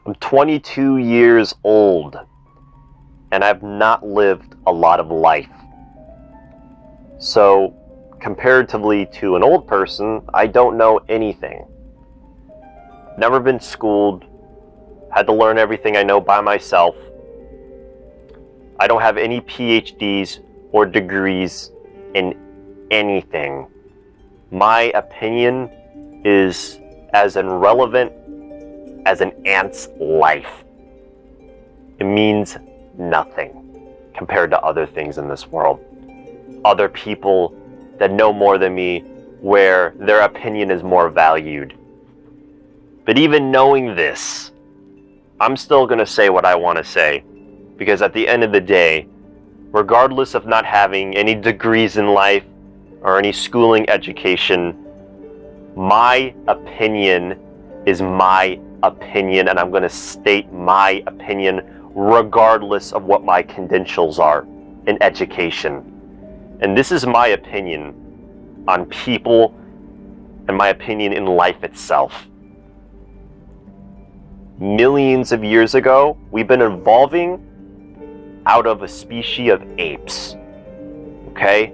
I'm 22 years old, and I've not lived a lot of life. So, comparatively to an old person, I don't know anything. Never been schooled, had to learn everything I know by myself. I don't have any PhDs or degrees in anything. My opinion is as irrelevant as an ant's life. It means nothing compared to other things in this world. Other people that know more than me, where their opinion is more valued. But even knowing this, I'm still going to say what I want to say, because at the end of the day, regardless of not having any degrees in life or any schooling education, my opinion is my opinion, and I'm going to state my opinion regardless of what my credentials are in education. And this is my opinion on people and my opinion in life itself. Millions of years ago, we've been evolving out of a species of apes. Okay?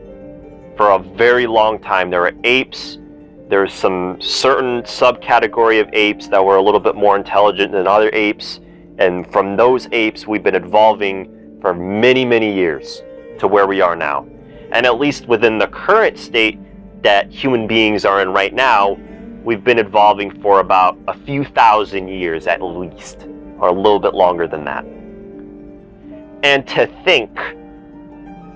For a very long time, there were apes. There's some certain subcategory of apes that were a little bit more intelligent than other apes. And from those apes, we've been evolving for many, many years to where we are now. And at least within the current state that human beings are in right now, we've been evolving for about a few thousand years at least, or a little bit longer than that. And to think,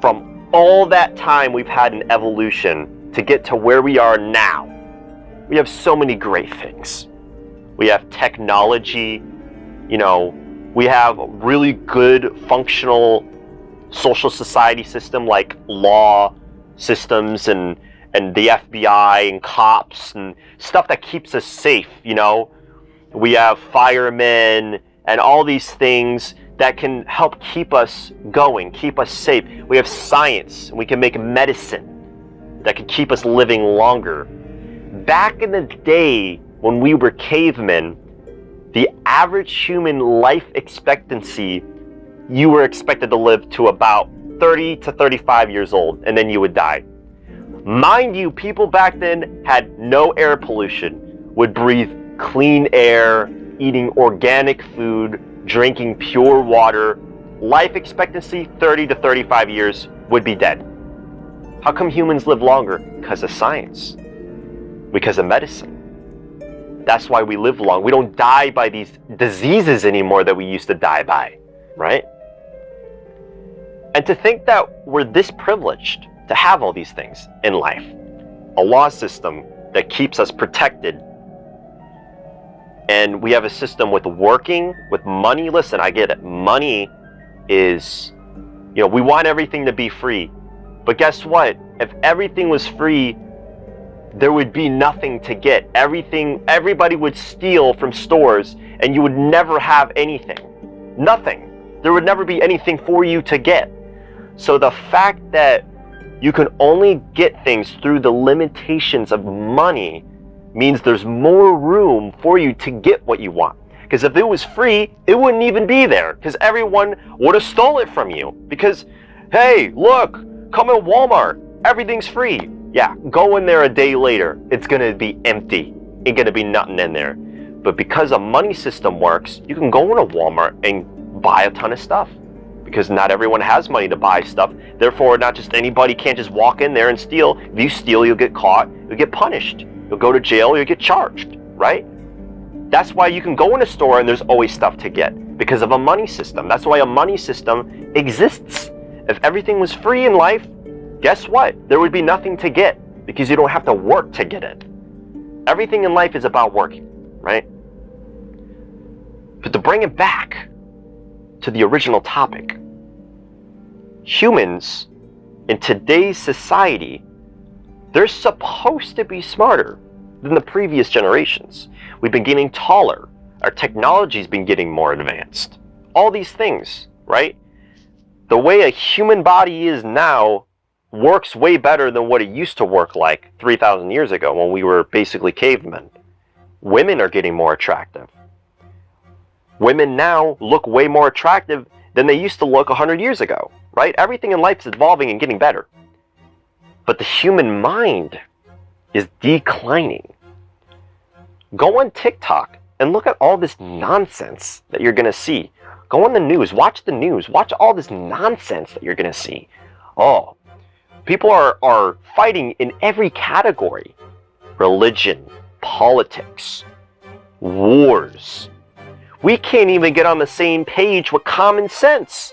from all that time we've had an evolution to get to where we are now, we have so many great things. We have technology, we have really good functional social society system like law systems and the FBI and cops and stuff that keeps us safe, We have firemen and all these things that can help keep us going, keep us safe. We have science, and we can make medicine that can keep us living longer. Back in the day when we were cavemen, the average human life expectancy, you were expected to live to about 30 to 35 years old, and then you would die. Mind you, people back then had no air pollution, would breathe clean air, eating organic food, drinking pure water. Life expectancy, 30 to 35 years, would be dead. How come humans live longer? Because of science. Because of medicine. That's why we live long. We don't die by these diseases anymore that we used to die by, right? And to think that we're this privileged to have all these things in life. A law system that keeps us protected. And we have a system with working, with money. Listen, I get it. Money is, we want everything to be free. But guess what? If everything was free, there would be nothing to get. Everybody would steal from stores, and you would never have anything. Nothing. There would never be anything for you to get. So the fact that you can only get things through the limitations of money means there's more room for you to get what you want. Because if it was free, it wouldn't even be there. Because everyone would have stole it from you. Because, hey, look, come in Walmart. Everything's free. Yeah, go in there a day later. It's going to be empty. Ain't going to be nothing in there. But because a money system works, you can go into Walmart and buy a ton of stuff. Because not everyone has money to buy stuff. Therefore, not just anybody can't just walk in there and steal. If you steal, you'll get caught. You'll get punished. You'll go to jail. You'll get charged, right? That's why you can go in a store and there's always stuff to get. Because of a money system. That's why a money system exists. If everything was free in life, guess what? There would be nothing to get. Because you don't have to work to get it. Everything in life is about working, right? But to bring it back to the original topic, humans in today's society, they're supposed to be smarter than the previous generations. We've been getting taller. Our technology's been getting more advanced. All these things, right? The way a human body is now works way better than what it used to work like 3,000 years ago when we were basically cavemen. Women are getting more attractive. Women now look way more attractive than they used to look 100 years ago, right? Everything in life is evolving and getting better. But the human mind is declining. Go on TikTok and look at all this nonsense that you're going to see. Go on the news, watch the news, watch all this nonsense that you're going to see. Oh, people are fighting in every category. Religion, politics, wars. We can't even get on the same page with common sense.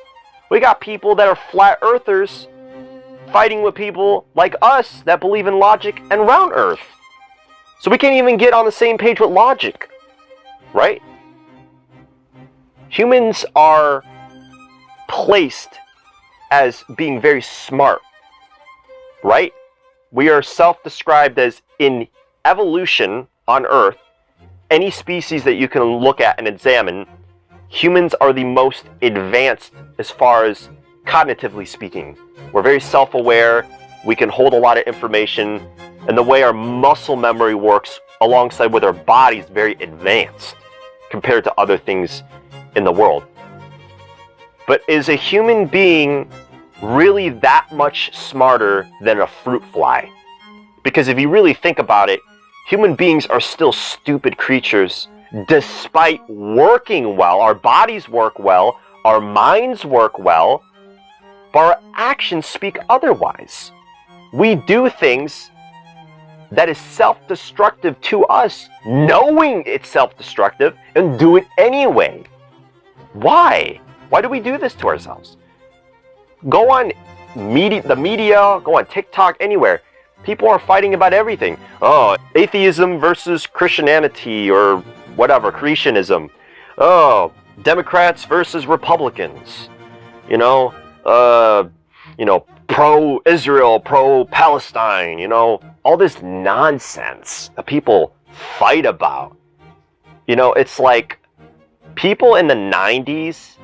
We got people that are flat earthers fighting with people like us that believe in logic and round earth. So we can't even get on the same page with logic, right? Humans are placed as being very smart, right? We are self-described as, in evolution on Earth, any species that you can look at and examine, humans are the most advanced as far as cognitively speaking. We're very self-aware, we can hold a lot of information, and the way our muscle memory works alongside with our body is very advanced compared to other things in the world. But is a human being really that much smarter than a fruit fly? Because if you really think about it, human beings are still stupid creatures despite working well. Our bodies work well, our minds work well, but our actions speak otherwise. We do things that is self-destructive to us, knowing it's self-destructive, and do it anyway. Why? Why do we do this to ourselves? Go on the media, go on TikTok, anywhere. People are fighting about everything. Oh, atheism versus Christianity or whatever, creationism. Oh, Democrats versus Republicans. Pro-Israel, pro-Palestine, all this nonsense that people fight about. It's like people in the 90s,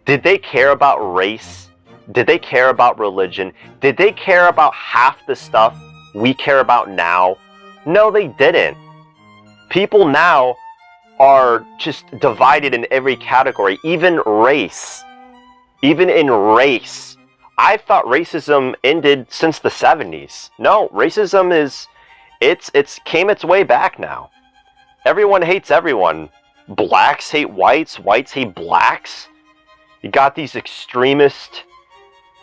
did they care about race? Did they care about religion? Did they care about half the stuff we care about now? No, they didn't. People now are just divided in every category, even race. Even in race. I thought racism ended since the 70s. No, racism it's came its way back now. Everyone hates everyone. Blacks hate whites, whites hate blacks. You got these extremist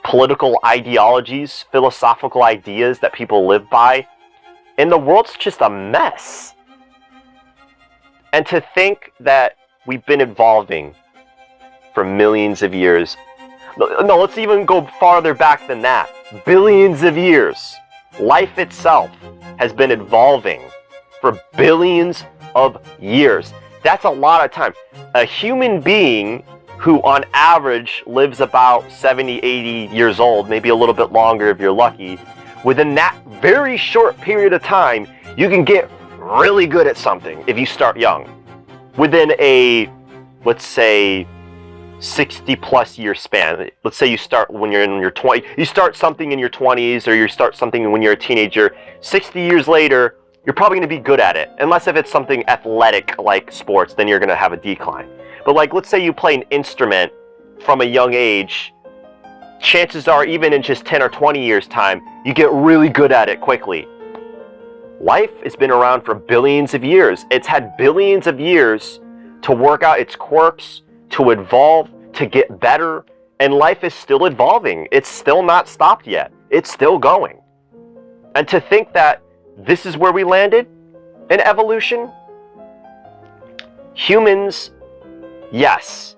political ideologies, philosophical ideas that people live by, and the world's just a mess. And to think that we've been evolving for millions of years. No, let's even go farther back than that. Billions of years. Life itself has been evolving for billions of years. That's a lot of time. A human being who on average lives about 70, 80 years old, maybe a little bit longer if you're lucky, within that very short period of time, you can get really good at something if you start young. Within a, let's say, 60 plus year span. Let's say you start when you're in your 20s, you start something in your 20s, or you start something when you're a teenager. 60 years later, you're probably going to be good at it. Unless if it's something athletic like sports, then you're going to have a decline. But like, let's say you play an instrument from a young age, chances are even in just 10 or 20 years time, you get really good at it quickly. Life has been around for billions of years. It's had billions of years to work out its quirks, to evolve, to get better, and life is still evolving. It's still not stopped yet. It's still going. And to think that this is where we landed in evolution? Humans, yes.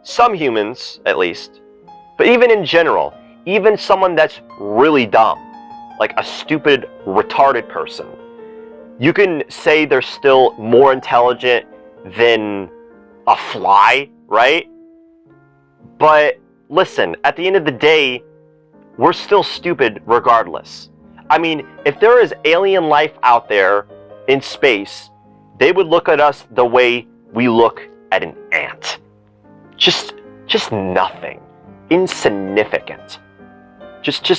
Some humans, at least. But even in general, even someone that's really dumb, like a stupid, retarded person, you can say they're still more intelligent than a fly, right? But listen, at the end of the day, we're still stupid regardless. I mean, if there is alien life out there in space, they would look at us the way we look at an ant. Just nothing. Insignificant. Just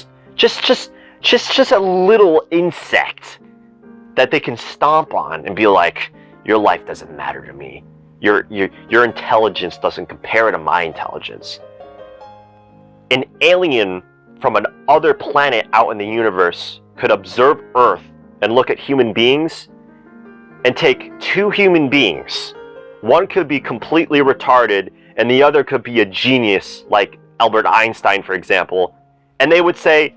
a little insect that they can stomp on and be like, your life doesn't matter to me. Your intelligence doesn't compare to my intelligence. An alien from another planet out in the universe could observe Earth and look at human beings and take two human beings. One could be completely retarded and the other could be a genius, like Albert Einstein, for example. And they would say,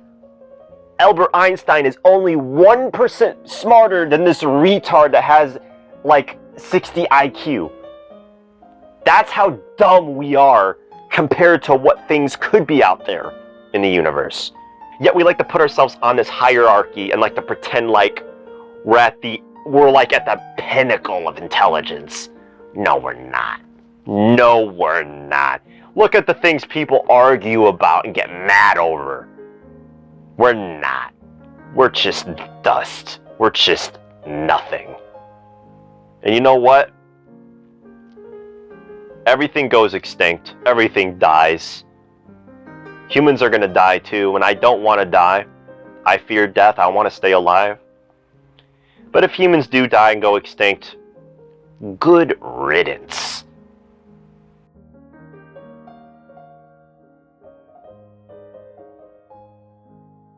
Albert Einstein is only 1% smarter than this retard that has like 60 IQ. That's how dumb we are compared to what things could be out there in the universe. Yet we like to put ourselves on this hierarchy and like to pretend like we're like at the pinnacle of intelligence. No, we're not. No, we're not. Look at the things people argue about and get mad over. We're not. We're just dust. We're just nothing. And you know what? Everything goes extinct. Everything dies. Humans are going to die too, and I don't want to die. I fear death. I want to stay alive. But if humans do die and go extinct, good riddance.